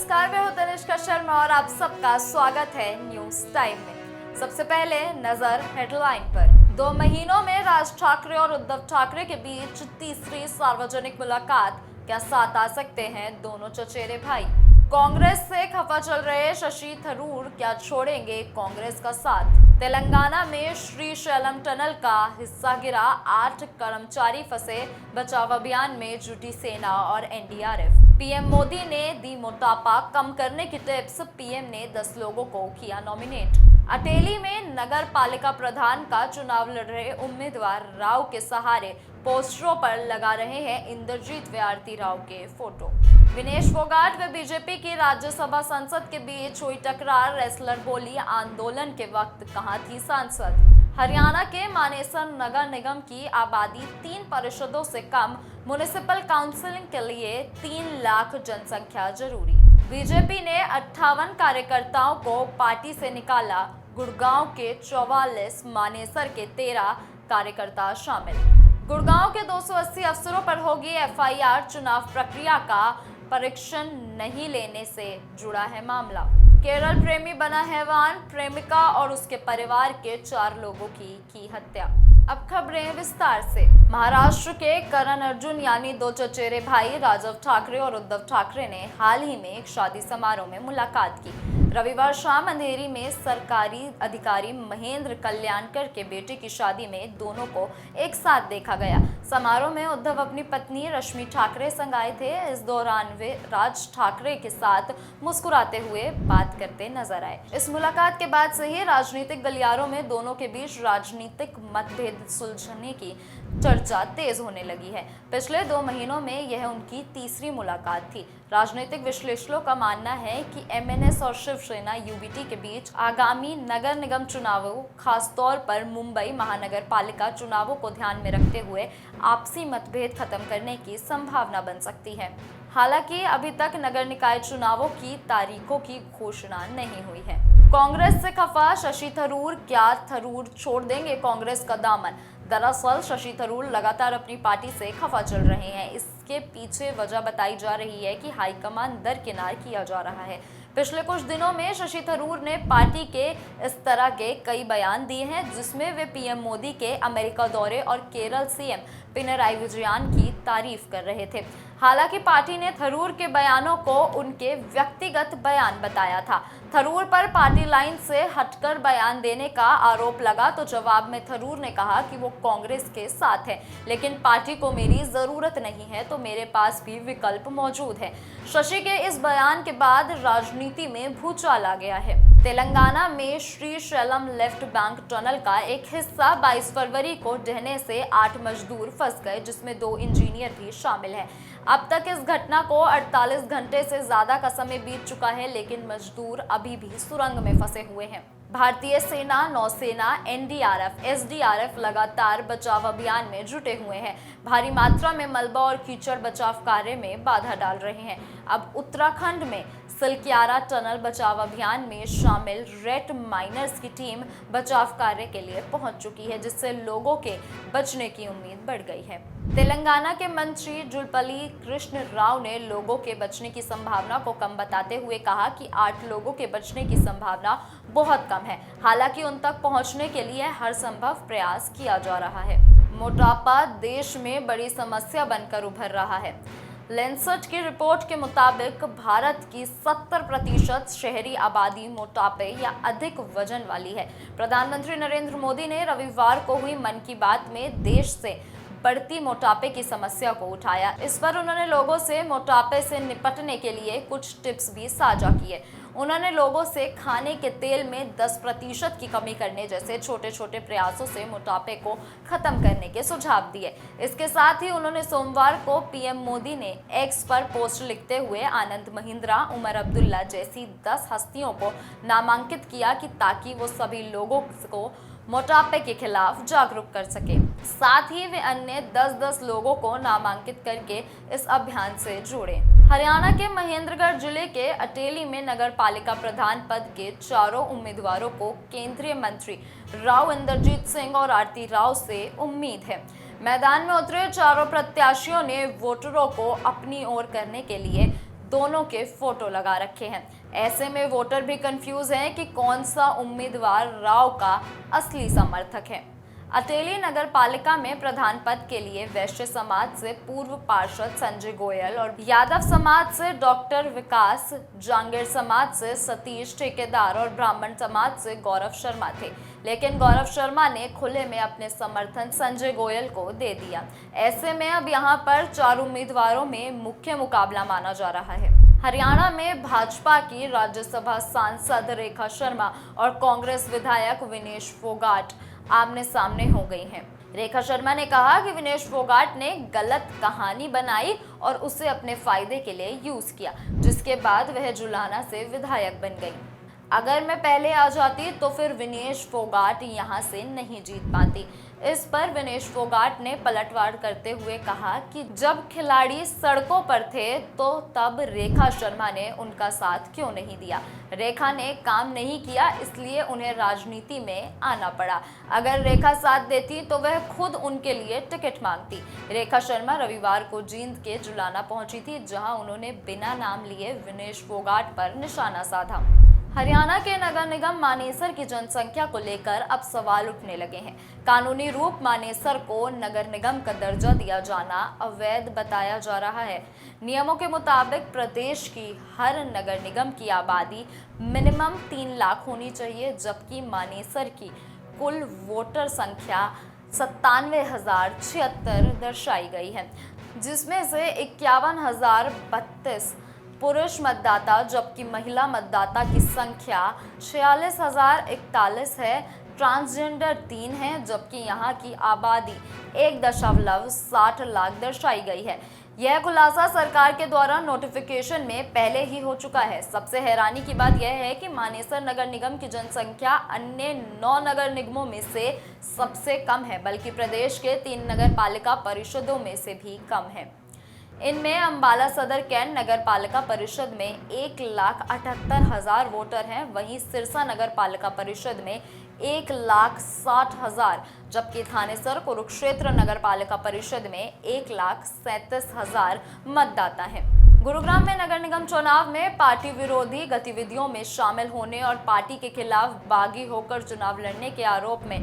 नमस्कार, मैं हूं तनिष्का शर्मा और आप सबका स्वागत है न्यूज टाइम में। सबसे पहले नजर हेडलाइन पर। 2 महीनों में राज ठाकरे और उद्धव ठाकरे के बीच तीसरी सार्वजनिक मुलाकात, क्या साथ आ सकते हैं दोनों चचेरे भाई? कांग्रेस से खफा चल रहे शशि थरूर क्या छोड़ेंगे कांग्रेस का साथ? तेलंगाना में श्रीशैलम टनल का हिस्सा गिरा, 8 कर्मचारी फंसे, बचाव अभियान में जुटी सेना और एनडीआरएफ। पीएम मोदी ने दी मोटापा कम करने की टिप्स, पीएम ने 10 लोगों को किया नॉमिनेट। अटेली में नगर पालिका प्रधान का चुनाव लड़ रहे उम्मीदवार राव के सहारे पोस्टरों पर लगा रहे हैं इंद्रजीत व आरती राव के फोटो। विनेश फोगाट व बीजेपी की राज्यसभा संसद के बीच हुई टकरार, रेसलर बोली, आंदोलन के वक्त कहां थी सांसद? हरियाणा के मानेसर नगर निगम की आबादी 3 परिषदों से कम, म्युनिसिपल काउंसिलिंग के लिए 3 लाख जनसंख्या जरूरी। बीजेपी ने 58 कार्यकर्ताओं को पार्टी से निकाला, गुड़गांव के 44, मानेसर के 13 कार्यकर्ता शामिल। गुड़गांव के 280 अफसरों पर होगी एफआईआर, चुनाव प्रक्रिया का परीक्षण नहीं लेने से जुड़ा है मामला। केरल प्रेमी बना हैवान, प्रेमिका और उसके परिवार के 4 लोगों की हत्या। अब खबरें विस्तार से। महाराष्ट्र के करण अर्जुन यानी 2 चचेरे भाई राजव ठाकरे और उद्धव ठाकरे ने हाल ही में एक शादी समारोह में मुलाकात की। रविवार शाम अंधेरी में सरकारी अधिकारी महेंद्र कल्याणकर के बेटे की शादी में दोनों को एक साथ देखा गया। समारोह में उद्धव अपनी पत्नी रश्मि ठाकरे संग आए थे। इस दौरान वे राज ठाकरे के साथ मुस्कुराते हुए बात करते नजर आए। इस मुलाकात के बाद से ही राजनीतिक गलियारों में दोनों के बीच राजनीतिक मतभेद सुलझने की चर्चा तेज होने लगी है। पिछले 2 महीनों में यह उनकी तीसरी मुलाकात थी। राजनीतिक विश्लेषकों का मानना है कि एमएनएस और शिवसेना यूबीटी के बीच आगामी नगर निगम चुनावों, खासतौर पर मुंबई महानगर पालिका चुनावों को ध्यान में रखते हुए आपसी मतभेद खत्म करने की संभावना बन सकती है। हालांकि अभी तक नगर निकाय चुनावों की तारीखों की घोषणा नहीं हुई है। कांग्रेस से खफा शशि थरूर, क्या थरूर छोड़ देंगे कांग्रेस का दामन? दरअसल शशि थरूर लगातार अपनी पार्टी से खफा चल रहे हैं। इसके पीछे वजह बताई जा रही है कि हाईकमान दरकिनार किया जा रहा है। पिछले कुछ दिनों में शशि थरूर ने पार्टी के इस तरह के कई बयान दिए हैं, जिसमें वे पीएम मोदी के अमेरिका दौरे और केरल सीएम पिनराई विजयन की तारीफ कर रहे थे। हालांकि पार्टी ने थरूर के बयानों को उनके व्यक्तिगत बयान बताया था। थरूर पर पार्टी लाइन से हटकर बयान देने का आरोप लगा तो जवाब में थरूर ने कहा कि वो कांग्रेस के साथ है, लेकिन पार्टी को मेरी जरूरत नहीं है, तो मेरे पास भी विकल्प मौजूद है। शशि के इस बयान के बाद राजनीति में भूचाल आ गया है। तेलंगाना में श्रीशैलम लेफ्ट बैंक टनल का एक हिस्सा 22 फरवरी को ढहने से 8 मजदूर फंस गए, जिसमें 2 इंजीनियर भी शामिल हैं। अब तक इस घटना को 48 घंटे से ज्यादा का समय बीत चुका है, लेकिन मजदूर अभी भी सुरंग में फंसे हुए हैं। भारतीय सेना, नौसेना, एनडीआरएफ, एसडीआरएफ लगातार बचाव अभियान में जुटे हुए हैं। भारी मात्रा में मलबा और कीचड़ बचाव कार्य में बाधा डाल रहे हैं। अब उत्तराखंड में सिलक्यारा टनल बचाव अभियान में शामिल रेड माइनर्स की टीम बचाव कार्य के लिए पहुंच चुकी है, जिससे लोगों के बचने की उम्मीद बढ़ गई है। तेलंगाना के मंत्री जुलपल्ली कृष्ण राव ने लोगों के बचने की संभावना को कम बताते हुए कहा कि 8 लोगों के बचने की संभावना बहुत कम है। हालांकि उन तक पहुंचने के लिए हर संभव प्रयास किया जा रहा है। मोटापा देश में बड़ी समस्या बनकर उभर रहा है। लैंसेट की रिपोर्ट के मुताबिक भारत की 70% शहरी आबादी मोटापे या अधिक वजन वाली है। प्रधानमंत्री नरेंद्र मोदी ने रविवार को हुई मन की बात में देश से बढ़ती मोटापे की समस्या को उठाया। इस पर उन्होंने लोगों से मोटापे से निपटने के लिए कुछ टिप्स भी साझा किए। उन्होंने लोगों से खाने के तेल में 10% की कमी करने जैसे छोटे छोटे प्रयासों से मोटापे को खत्म करने के सुझाव दिए। इसके साथ ही उन्होंने सोमवार को पीएम मोदी ने एक्स पर पोस्ट लिखते हुए आनंद महिंद्रा, उमर अब्दुल्ला जैसी 10 हस्तियों को नामांकित किया कि ताकि वो सभी लोगों को मोटापे के खिलाफ जागरूक कर सके। साथ ही वे अन्य 10-10 लोगों को नामांकित करके इस अभियान से जोड़े। हरियाणा के महेंद्रगढ़ जिले के अटेली में नगर पालिका प्रधान पद के 4 उम्मीदवारों को केंद्रीय मंत्री राव इंद्रजीत सिंह और आरती राव से उम्मीद है। मैदान में उतरे चारों प्रत्याशियों ने वोटरों को अपनी ओर करने के लिए दोनों के फोटो लगा रखे हैं। ऐसे में वोटर भी कंफ्यूज हैं कि कौन सा उम्मीदवार राव का असली समर्थक है। अटेली नगर पालिका में प्रधान पद के लिए वैश्य समाज से पूर्व पार्षद संजय गोयल और यादव समाज से डॉक्टर विकास, जांगीर समाज से सतीश ठेकेदार और ब्राह्मण समाज से गौरव शर्मा थे, लेकिन गौरव शर्मा ने खुले में अपने समर्थन संजय गोयल को दे दिया। ऐसे में अब यहाँ पर 4 उम्मीदवारों में मुख्य मुकाबला माना जा रहा है। हरियाणा में भाजपा की राज्यसभा सांसद रेखा शर्मा और कांग्रेस विधायक विनेश फोगाट आमने सामने हो गई हैं। रेखा शर्मा ने कहा कि विनेश फोगाट ने गलत कहानी बनाई और उसे अपने फायदे के लिए यूज किया, जिसके बाद वह जुलाना से विधायक बन गई। अगर मैं पहले आ जाती तो फिर विनेश फोगाट यहाँ से नहीं जीत पाती। इस पर विनेश फोगाट ने पलटवार करते हुए कहा कि जब खिलाड़ी सड़कों पर थे तो तब रेखा शर्मा ने उनका साथ क्यों नहीं दिया। रेखा ने काम नहीं किया, इसलिए उन्हें राजनीति में आना पड़ा। अगर रेखा साथ देती तो वह खुद उनके लिए टिकट मांगती। रेखा शर्मा रविवार को जींद के जुलाना पहुंची थी, जहां उन्होंने बिना नाम लिए विनेश फोगाट पर निशाना साधा। हरियाणा के नगर निगम मानेसर की जनसंख्या को लेकर अब सवाल उठने लगे हैं। कानूनी रूप मानेसर को नगर निगम का दर्जा दिया जाना अवैध बताया जा रहा है। नियमों के मुताबिक प्रदेश की हर नगर निगम की आबादी मिनिमम 3 लाख होनी चाहिए, जबकि मानेसर की कुल वोटर संख्या 97,076 दर्शाई गई है, जिसमें से 51,032 पुरुष मतदाता जबकि महिला मतदाता की संख्या 46,041 है। ट्रांसजेंडर 3 है, जबकि यहाँ की आबादी 1.60 लाख दर्शाई गई है। यह खुलासा सरकार के द्वारा नोटिफिकेशन में पहले ही हो चुका है। सबसे हैरानी की बात यह है कि मानेसर नगर निगम की जनसंख्या अन्य 9 नगर निगमों में से सबसे कम है, बल्कि प्रदेश के 3 नगर पालिका परिषदों में से भी कम है। इनमें अम्बाला सदर कैंट नगर पालिका परिषद में 1,78,000 वोटर हैं, वहीं सिरसा नगर पालिका परिषद में 1,60,000, जबकि थानेसर कुरुक्षेत्र नगर पालिका परिषद में 1,37,000 मतदाता हैं। गुरुग्राम में नगर निगम चुनाव में पार्टी विरोधी गतिविधियों में शामिल होने और पार्टी के खिलाफ बागी होकर चुनाव लड़ने के आरोप में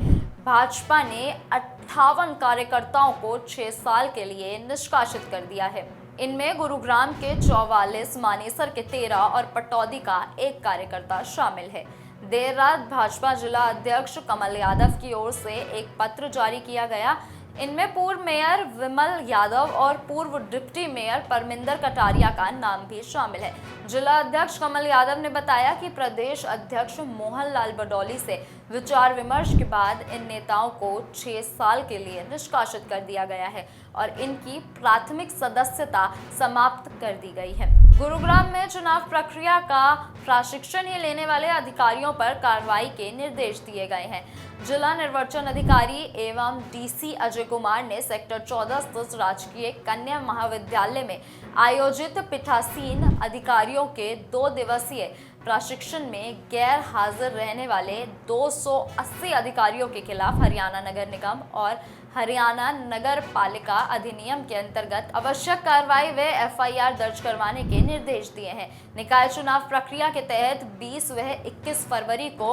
भाजपा ने 58 कार्यकर्ताओं को 6 साल के लिए निष्कासित कर दिया है। इनमें गुरुग्राम के 44, मानेसर के 13 और पटौदी का 1 कार्यकर्ता शामिल है। देर रात भाजपा जिला अध्यक्ष कमल यादव की ओर से एक पत्र जारी किया गया। इनमें पूर्व मेयर विमल यादव और पूर्व डिप्टी मेयर परमिंदर कटारिया का नाम भी शामिल है। जिला अध्यक्ष कमल यादव ने बताया कि प्रदेश अध्यक्ष मोहन लाल बडौली से विचार विमर्श के बाद इन नेताओं को 6 साल के लिए निष्कासित कर दिया गया है और इनकी प्राथमिक सदस्यता समाप्त कर दी गई है। गुरुग्राम में चुनाव प्रक्रिया का प्रशिक्षण ही लेने वाले अधिकारियों पर कार्रवाई के निर्देश दिए गए हैं। जिला निर्वाचन अधिकारी एवं डीसी अजय कुमार ने सेक्टर 14 स्थित राजकीय कन्या महाविद्यालय में आयोजित पीठासीन अधिकारियों के 2 दिवसीय प्रशिक्षण में गैर हाजिर रहने वाले 280 अधिकारियों के खिलाफ हरियाणा नगर निगम और हरियाणा नगर पालिका अधिनियम के अंतर्गत आवश्यक कार्रवाई व एफआईआर दर्ज करवाने के निर्देश दिए हैं। निकाय चुनाव प्रक्रिया के तहत 20 व 21 फरवरी को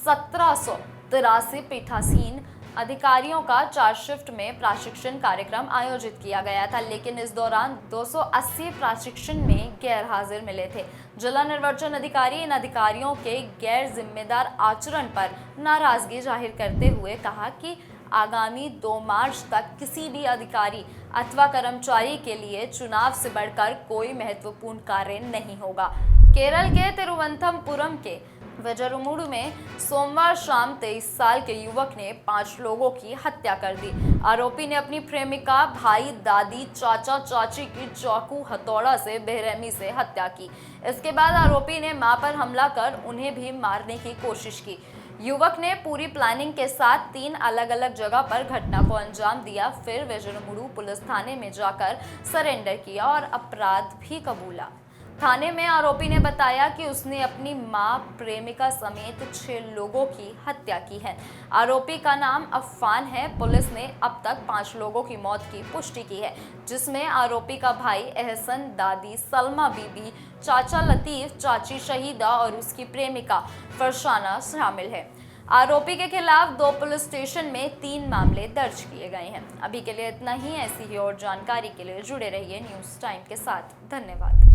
1783 पीठासीन अधिकारियों का 4 शिफ्ट में प्रशिक्षण कार्यक्रम आयोजित किया गया था, लेकिन इस दौरान 280 प्रशिक्षण में गैर हाजिर मिले थे। जिला निर्वाचन अधिकारी इन अधिकारियों के गैर जिम्मेदार आचरण पर नाराजगी जाहिर करते हुए कहा कि आगामी 2 मार्च तक किसी भी अधिकारी अथवा कर्मचारी के लिए चुनाव से बढ़कर कोई महत्वपूर्ण कार्य नहीं होगा। केरल के तिरुवनंतपुरम के वेजरमुडु में सोमवार शाम 23 साल के युवक ने 5 लोगों की हत्या कर दी। आरोपी ने अपनी प्रेमिका, भाई, दादी, चाचा, चाची की चाकू हथौड़ा से बेरहमी से हत्या की। इसके बाद आरोपी ने मां पर हमला कर उन्हें भी मारने की कोशिश की। युवक ने पूरी प्लानिंग के साथ 3 अलग अलग जगह पर घटना को अंजाम दिया, फिर वेजरमुडु पुलिस थाने में जाकर सरेंडर किया और अपराध भी कबूला। थाने में आरोपी ने बताया कि उसने अपनी मां, प्रेमिका समेत 6 लोगों की हत्या की है। आरोपी का नाम अफ़ान है। पुलिस ने अब तक 5 लोगों की मौत की पुष्टि की है, जिसमें आरोपी का भाई एहसन, दादी सलमा बीबी, चाचा लतीफ, चाची शहीदा और उसकी प्रेमिका फरसाना शामिल है। आरोपी के खिलाफ 2 पुलिस स्टेशन में 3 मामले दर्ज किए गए हैं। अभी के लिए इतना ही। ऐसी ही और जानकारी के लिए जुड़े रहिए न्यूज़ टाइम के साथ। धन्यवाद।